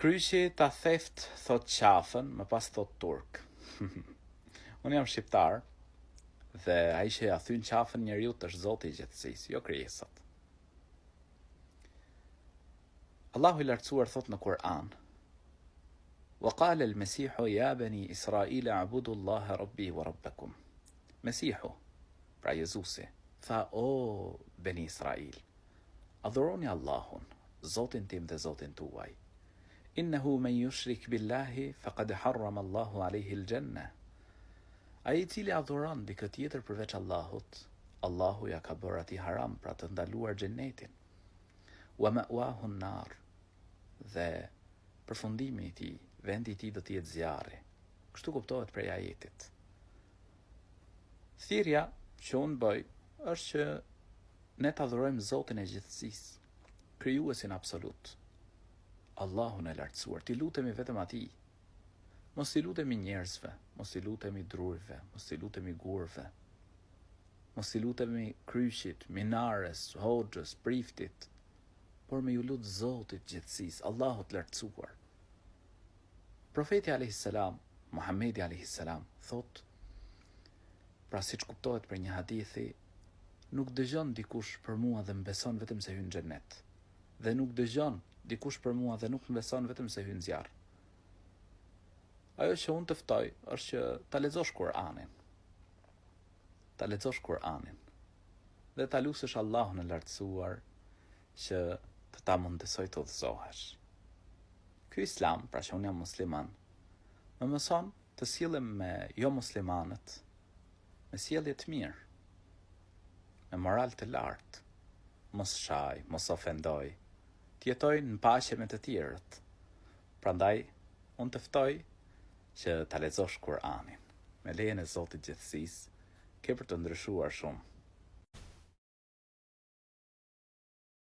Kryqi ta theft, thot qafën, më pas thot turk. Unë jam shqiptar, dhe ai që ja thyn qafën njeriut është Zoti i gjithësisë, jo krijesat. Allahu i lartësuar thot në Kur'an: "Wa qala al-Masihu ya bani Israila a'budu Allaha rabbi wa rabbakum." Mesihu, pra Jezusi, tha: "O bani Israil, adhuroni Allahun, Zotin tim dhe Zotin tuaj. Innehu men yushrik billahi faqad harrama Allahu alayhi al-janna." Ai i cili adhuron dikë tjetër përveç Allahut, Allahu ja ka bërë atij haram, pra të ndaluar xhenetin. Wa ma'wahu an-nar, dhe përfundimi i tij, vendi i tij do të jetë zjarri. Kështu kuptohet prej ajetit. Thirrja që unë bëj është që ne të adhurojmë Zotin e gjithësisë, krijuesin absolut, Allahun e lartësuar, t'i lutemi vetëm atij. Mos i lutemi njerëzve, mos i lutemi drurve, mos i lutemi gurve, mos i lutemi kryqit, minares, hoxhës, priftit, por me ju lut Zotit gjithësisë, Allahut lartësuar. Profeti a.s. Muhamedi a.s. thot, pra siç kuptohet për një hadithi, nuk dëgjon dikush për mua dhe mbeson vetëm se hyn xhenet, dhe nuk dëgjon dikush për mua dhe nuk mbeson vetëm se hyn zjarr. Ajo që unë të ftoj është që ta lexosh Kur'anin. Ta lexosh Kur'anin dhe ta lusësh Allahun e lartësuar që të ta mundësoj të udhëzohesh. Ky Islam, pra që unë jam musliman, më mëson të sillem me jo muslimanët, me sjellje të mirë, me moral të lartë, mos shaj, mos ofendoj, të jetoj në paqe me të tjerët. Prandaj, unë të ftoj që ta lexosh Kur'anin. Me lejen e Zotit gjithësisë, ke për të ndryshuar shumë.